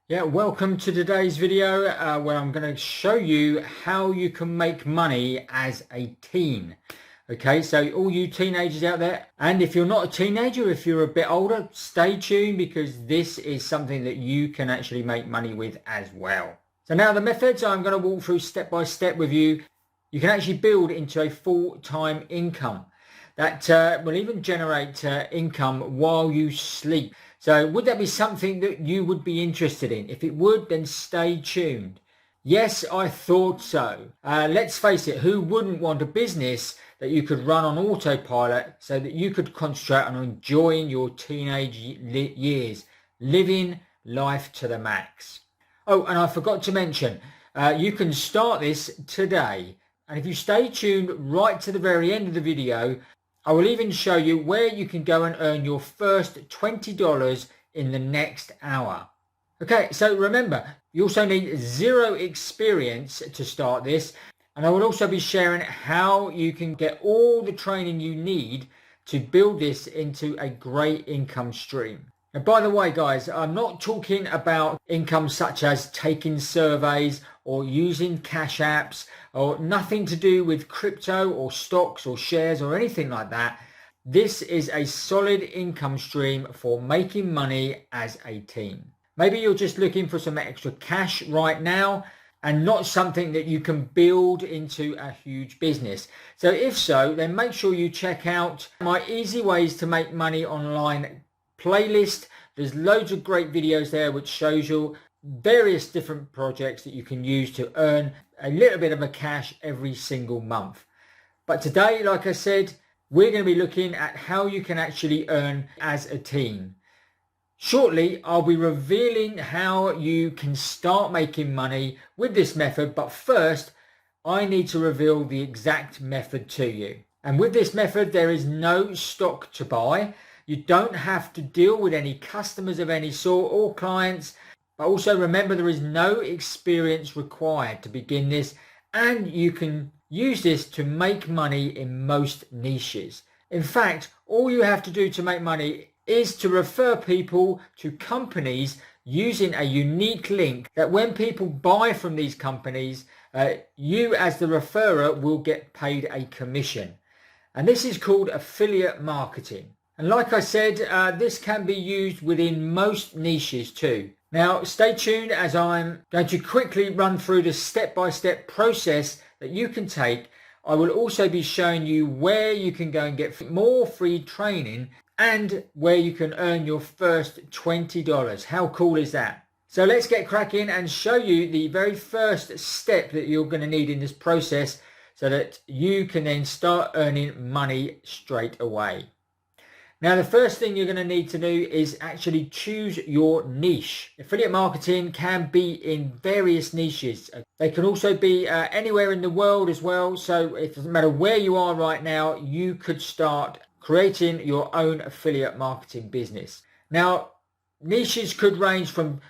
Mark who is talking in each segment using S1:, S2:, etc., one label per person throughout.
S1: Yeah, welcome to today's video where I'm going to show you how you can make money as a teen. Okay, so all you teenagers out there, and if you're not a teenager, if you're a bit older, stay tuned because this is something that you can actually make money with as well. So now the methods I'm going to walk through step by step with you. You can actually build into a full-time income that will even generate income while you sleep. So would that be something that you would be interested in? If it would, then stay tuned. Yes, I thought so. Let's face it, who wouldn't want a business that you could run on autopilot so that you could concentrate on enjoying your teenage years, living life to the max? Oh, and I forgot to mention, you can start this today. And if you stay tuned right to the very end of the video, I will even show you where you can go and earn your first $20 in the next hour. Okay, so remember, you also need zero experience to start this. And I will also be sharing how you can get all the training you need to build this into a great income stream. And by the way, guys, I'm not talking about income such as taking surveys or using cash apps or nothing to do with crypto or stocks or shares or anything like that. This is a solid income stream for making money as a teen. Maybe you're just looking for some extra cash right now and not something that you can build into a huge business. So if so, then make sure you check out my easy ways to make money online playlist. There's loads of great videos there which shows you various different projects that you can use to earn a little bit of a cash every single month. But today, like I said, we're going to be looking at how you can actually earn as a teen. Shortly, I'll be revealing how you can start making money with this method, but first, I need to reveal the exact method to you. And with this method, there is no stock to buy. You don't have to deal with any customers of any sort or clients, but also remember there is no experience required to begin this, and you can use this to make money in most niches. In fact, all you have to do to make money is to refer people to companies using a unique link that when people buy from these companies, you as the referrer will get paid a commission. And this is called affiliate marketing. And like I said, this can be used within most niches too. Now, stay tuned as I'm going to quickly run through the step-by-step process that you can take. I will also be showing you where you can go and get more free training and where you can earn your first $20. How cool is that? So let's get cracking and show you the very first step that you're going to need in this process so that you can then start earning money straight away. Now, the first thing you're going to need to do is actually choose your niche. Affiliate marketing can be in various niches. They can also be anywhere in the world as well. So it doesn't matter where you are right now, you could start creating your own affiliate marketing business. Now, niches could range from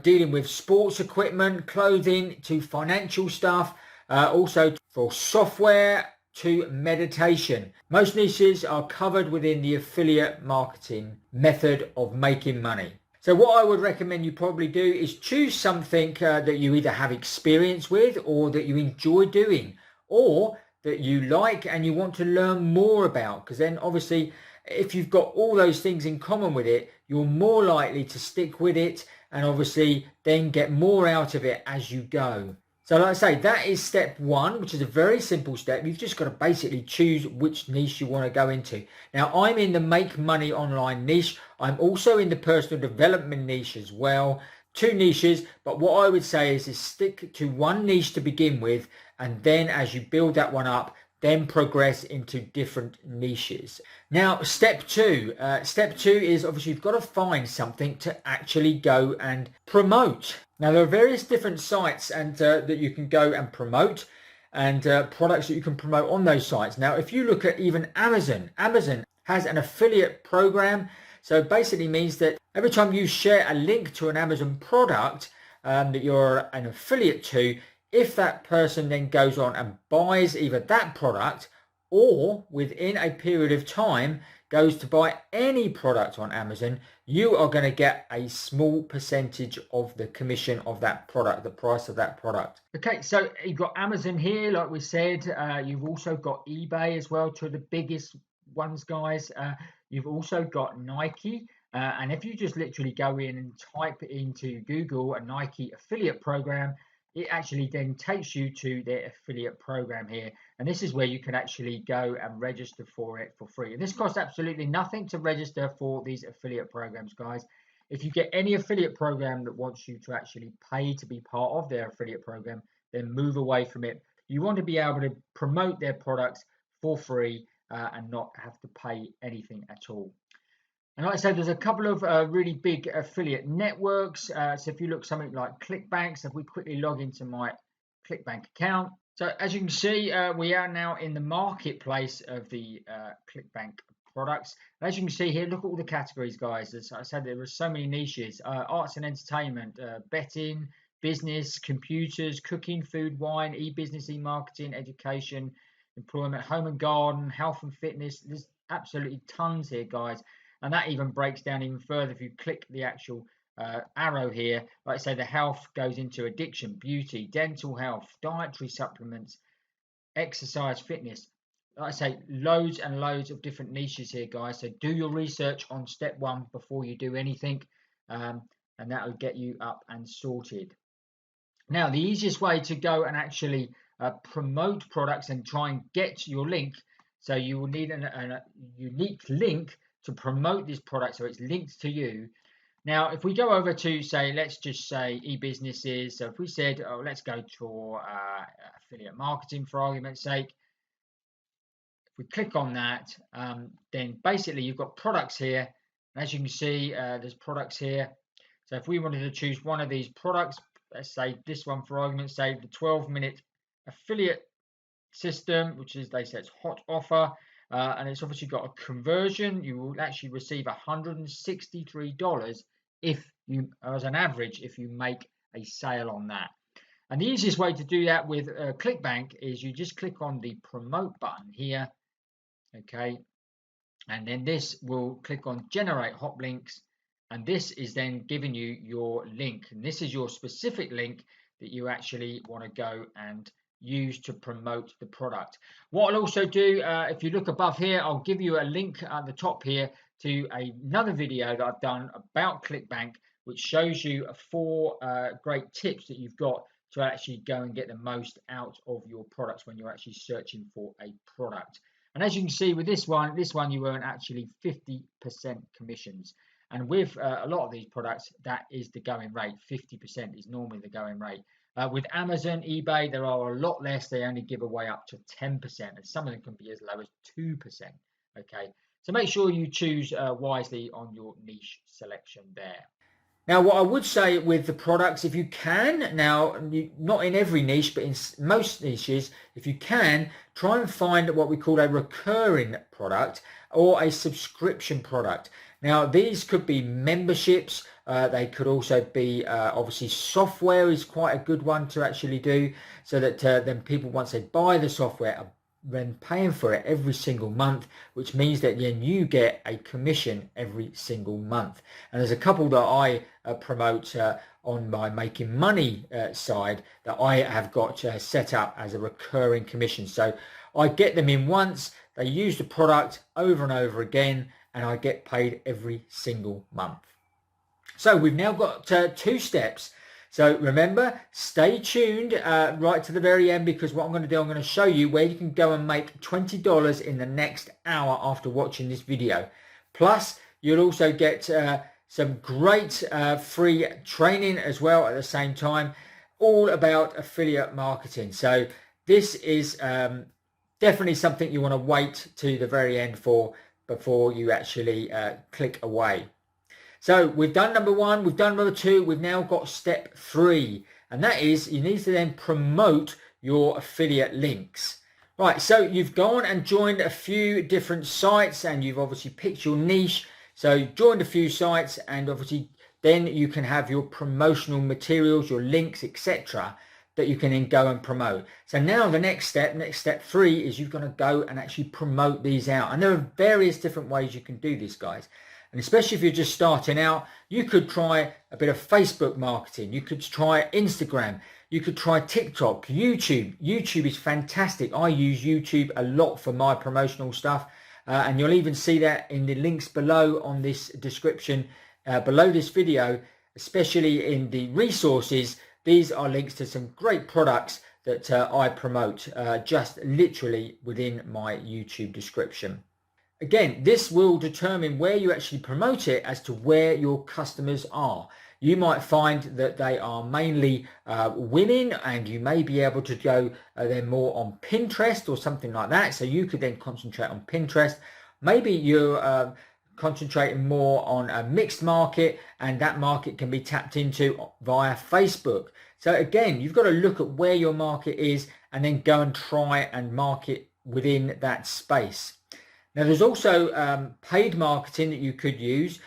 S1: dealing with sports equipment, clothing, to financial stuff, also for software, to meditation. Most niches are covered within the affiliate marketing method of making money. So what I would recommend you probably do is choose something that you either have experience with or that you enjoy doing or that you like and you want to learn more about, because then obviously if you've got all those things in common with it, you're more likely to stick with it and obviously then get more out of it as you go. So like I say, that is step one, which is a very simple step. You've just got to basically choose which niche you want to go into. Now, I'm in the make money online niche. I'm also in the personal development niche as well. Two niches, but what I would say is stick to one niche to begin with, and then as you build that one up, then progress into different niches. Now, step two is obviously you've got to find something to actually go and promote. Now, there are various different sites and that you can go and promote and products that you can promote on those sites. Now, if you look at even Amazon has an affiliate program. So it basically means that every time you share a link to an Amazon product that you're an affiliate to, if that person then goes on and buys either that product or within a period of time goes to buy any product on Amazon, you are going to get a small percentage of the commission of that product, the price of that product. Okay, so you've got Amazon here, like we said. You've also got eBay as well, two of the biggest ones, guys. You've also got Nike. And if you just literally go in and type into Google a Nike affiliate program, it actually then takes you to their affiliate program here. And this is where you can actually go and register for it for free. And this costs absolutely nothing to register for these affiliate programs, guys. If you get any affiliate program that wants you to actually pay to be part of their affiliate program, then move away from it. You want to be able to promote their products for free and not have to pay anything at all. And like I said, there's a couple of really big affiliate networks. So if you look something like ClickBank, so if we quickly log into my ClickBank account. So as you can see, we are now in the marketplace of the ClickBank products. And as you can see here, look at all the categories, guys. As I said, there are so many niches: arts and entertainment, betting, business, computers, cooking, food, wine, e-business, e-marketing, education, employment, home and garden, health and fitness. There's absolutely tons here, guys. And that even breaks down even further if you click the actual arrow here. Like I say, the health goes into addiction, beauty, dental health, dietary supplements, exercise, fitness. Like I say, loads and loads of different niches here, guys. So do your research on step one before you do anything, and that will get you up and sorted. Now, the easiest way to go and actually promote products and try and get your link, so you will need a unique link to promote this product so it's linked to you. Now, if we go over to, say, let's just say e-businesses. So if we said, oh, let's go to affiliate marketing for argument's sake. If we click on that, then basically you've got products here. And as you can see, there's products here. So if we wanted to choose one of these products, let's say this one for argument's sake, the 12-minute affiliate system, which is, they say it's hot offer. And it's obviously got a conversion. You will actually receive $163 if you, as an average, if you make a sale on that. And the easiest way to do that with ClickBank is you just click on the promote button here, okay, and then this will click on generate hot links, and this is then giving you your link, and this is your specific link that you actually want to go and use to promote the product. What I'll also do, if you look above here, I'll give you a link at the top here to another video that I've done about ClickBank, which shows you 4 great tips that you've got to actually go and get the most out of your products when you're actually searching for a product. And as you can see with this one you earn actually 50% commissions. And with a lot of these products, that is the going rate. 50% is normally the going rate. With Amazon, eBay, there are a lot less. They only give away up to 10%, and some of them can be as low as 2%. Okay, so make sure you choose wisely on your niche selection there. Now, what I would say with the products, if you can, now, not in every niche, but in most niches, if you can, try and find what we call a recurring product or a subscription product. Now, these could be memberships. They could also be, obviously, software is quite a good one to actually do, so that then people, once they buy the software, are then paying for it every single month, which means that then you get a commission every single month. And there's a couple that I promote on my making money side that I have got set up as a recurring commission. So I get them in once, they use the product over and over again, and I get paid every single month. So we've now got 2 steps. So remember, stay tuned right to the very end, because what I'm going to do, I'm going to show you where you can go and make $20 in the next hour after watching this video. Plus, you'll also get some great free training as well at the same time, all about affiliate marketing. So this is definitely something you want to wait to the very end for before you actually click away. So we've done number 1, we've done number 2, we've now got step 3, and that is you need to then promote your affiliate links. Right, so you've gone and joined a few different sites, and you've obviously picked your niche. So you've joined a few sites, and obviously then you can have your promotional materials, your links, etc. that you can then go and promote. So now the next step 3 is you're going to go and actually promote these out. And there are various different ways you can do this, guys. And especially if you're just starting out, you could try a bit of Facebook marketing. You could try Instagram. You could try TikTok, YouTube. YouTube is fantastic. I use YouTube a lot for my promotional stuff. And you'll even see that in the links below on this description, below this video, especially in the resources. These are links to some great products that I promote just literally within my YouTube description. Again, this will determine where you actually promote it as to where your customers are. You might find that they are mainly women, and you may be able to go they're more on Pinterest or something like that. So you could then concentrate on Pinterest. Maybe you're concentrating more on a mixed market, and that market can be tapped into via Facebook. So again, you've got to look at where your market is and then go and try and market within that space. Now there's also paid marketing that you could use,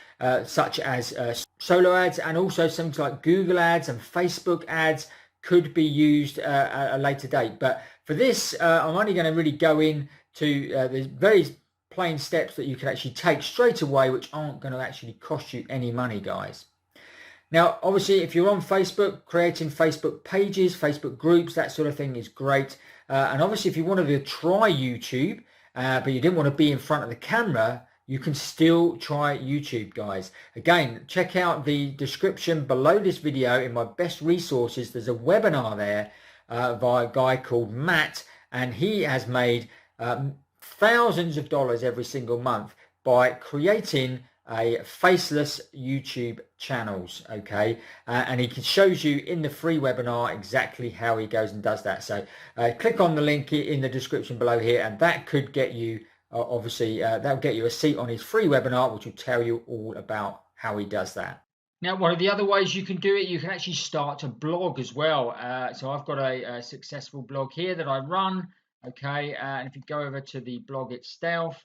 S1: such as solo ads, and also things like Google ads and Facebook ads could be used at a later date. But for this, I'm only going to really go into the very plain steps that you can actually take straight away, which aren't going to actually cost you any money, guys. Now, obviously, if you're on Facebook, creating Facebook pages, Facebook groups, that sort of thing is great. And obviously, if you wanted to try YouTube, but you didn't want to be in front of the camera, you can still try YouTube, guys. Again, check out the description below this video. In my best resources, there's a webinar there by a guy called Matt, and he has made thousands of dollars every single month by creating a faceless YouTube channels, okay? And he shows you in the free webinar exactly how he goes and does that. So click on the link in the description below here, and that could get you, obviously, that'll get you a seat on his free webinar, which will tell you all about how he does that. Now, one of the other ways you can do it, you can actually start a blog as well. So I've got a successful blog here that I run, okay? And if you go over to the blog itself,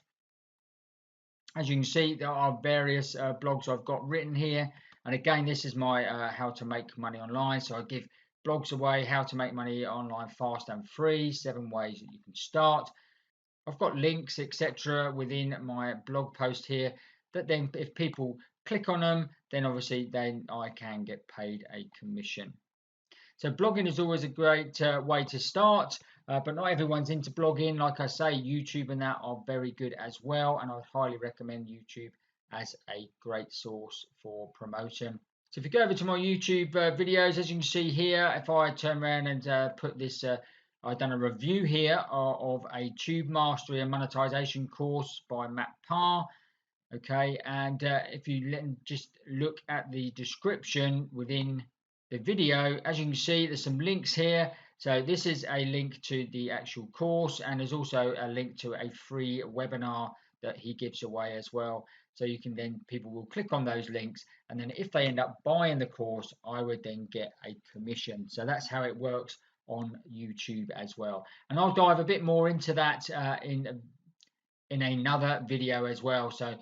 S1: as you can see, there are various blogs I've got written here. And again, this is my how to make money online. So I give blogs away, how to make money online fast and free, 7 ways that you can start. I've got links, etc. within my blog post here that then if people click on them, then obviously then I can get paid a commission. So blogging is always a great way to start, but not everyone's into blogging. Like I say, YouTube and that are very good as well, and I highly recommend YouTube as a great source for promotion. So if you go over to my YouTube videos, as you can see here, if I turn around and put this, I've done a review here of a Tube Mastery and Monetization course by Matt Burt. Okay, and if you just look at the description within the video, as you can see, there's some links here. So this is a link to the actual course, and there's also a link to a free webinar that he gives away as well. So you can then, people will click on those links, and then if they end up buying the course, I would then get a commission. So that's how it works on YouTube as well. And I'll dive a bit more into that in another video as well. So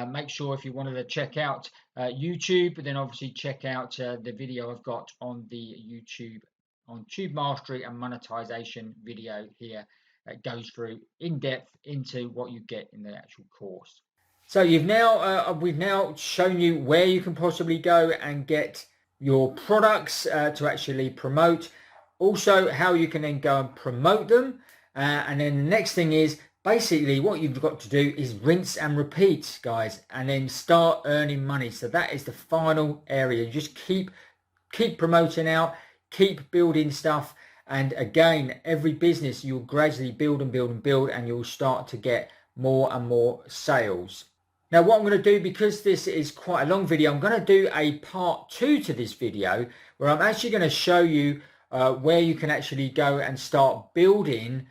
S1: make sure if you wanted to check out YouTube, then obviously check out the video I've got on the YouTube on Tube Mastery and Monetization video here. That goes through in depth into what you get in the actual course. So we've now shown you where you can possibly go and get your products to actually promote. Also how you can then go and promote them. And then the next thing is, basically what you've got to do is rinse and repeat, guys, and then start earning money. So that is the final area. You just keep promoting out, keep building stuff, and again, every business you'll gradually build and build and build, and you'll start to get more and more sales. Now what I'm going to do, because this is quite a long video, I'm going to do a part 2 to this video where I'm actually going to show you where you can actually go and start building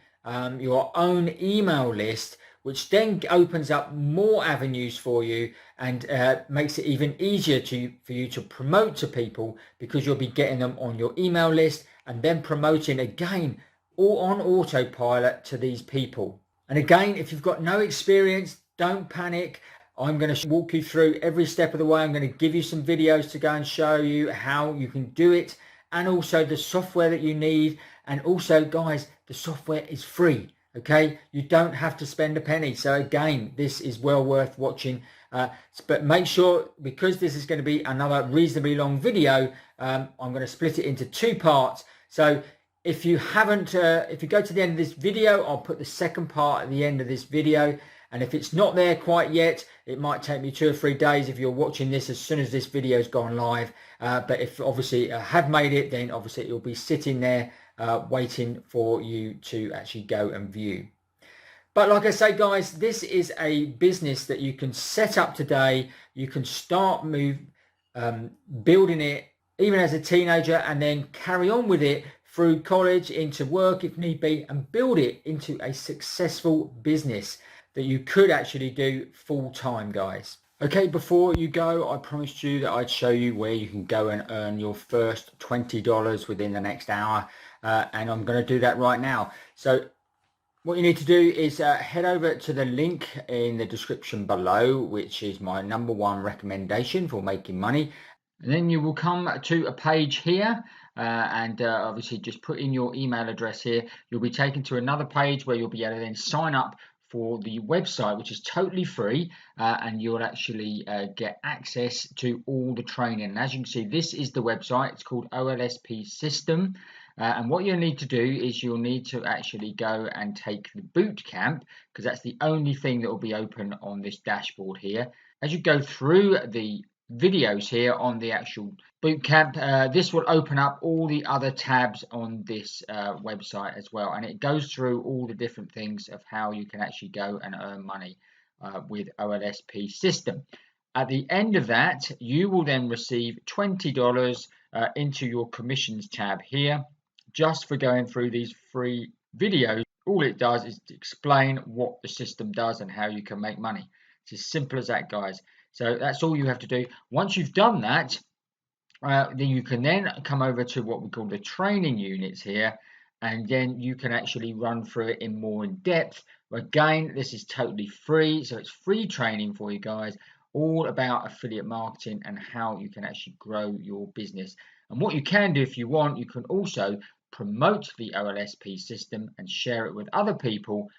S1: your own email list, which then opens up more avenues for you and makes it even easier for you to promote to people, because you'll be getting them on your email list and then promoting again all on autopilot to these people. And again, if you've got no experience, don't panic. I'm going to walk you through every step of the way. I'm going to give you some videos to go and show you how you can do it, and also the software that you need. And also, guys, the software is free. Okay, you don't have to spend a penny. So again, this is well worth watching. But make sure, because this is going to be another reasonably long video, I'm going to split it into 2 parts. So if you haven't, if you go to the end of this video, I'll put the second part at the end of this video. And if it's not there quite yet, it might take me 2 or 3 days if you're watching this as soon as this video's gone live. But if obviously I have made it, then obviously it'll be sitting there waiting for you to actually go and view. But like I say, guys, this is a business that you can set up today. You can start building it even as a teenager, and then carry on with it through college, into work if need be, and build it into a successful business that you could actually do full time, guys. Okay, before you go, I promised you that I'd show you where you can go and earn your first $20 within the next hour. And I'm going to do that right now. So what you need to do is head over to the link in the description below, which is my #1 recommendation for making money. And then you will come to a page here, and obviously just put in your email address here. You'll be taken to another page where you'll be able to then sign up for the website, which is totally free, and you'll actually get access to all the training. And as you can see, this is the website. It's called OLSP System. And what you'll need to do is you'll need to actually go and take the boot camp, because that's the only thing that will be open on this dashboard here. As you go through the videos here on the actual boot camp, this will open up all the other tabs on this website as well, and it goes through all the different things of how you can actually go and earn money with OLSP System. At the end of that, you will then receive $20 into your commissions tab here, just for going through these free videos. All it does is to explain what the system does and how you can make money. It's as simple as that, guys. So that's all you have to do. Once you've done that, then you can then come over to what we call the training units here, and then you can actually run through it in more in depth. Again, this is totally free, so it's free training for you guys, all about affiliate marketing and how you can actually grow your business. And what you can do if you want, you can also promote the OLSP system and share it with other people,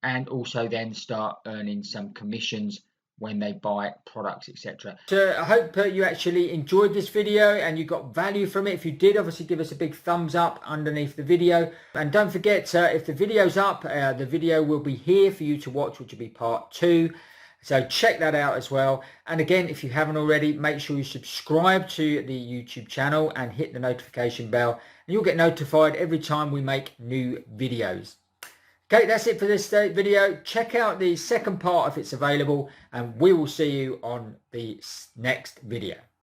S1: and also then start earning some commissions when they buy products, etc. So I hope you actually enjoyed this video and you got value from it. If you did, obviously give us a big thumbs up underneath the video. And don't forget, if the video's up, the video will be here for you to watch, which will be part 2. So check that out as well. And again, if you haven't already, make sure you subscribe to the YouTube channel and hit the notification bell, and you'll get notified every time we make new videos. Okay, that's it for this video. Check out the second part if it's available, and we will see you on the next video.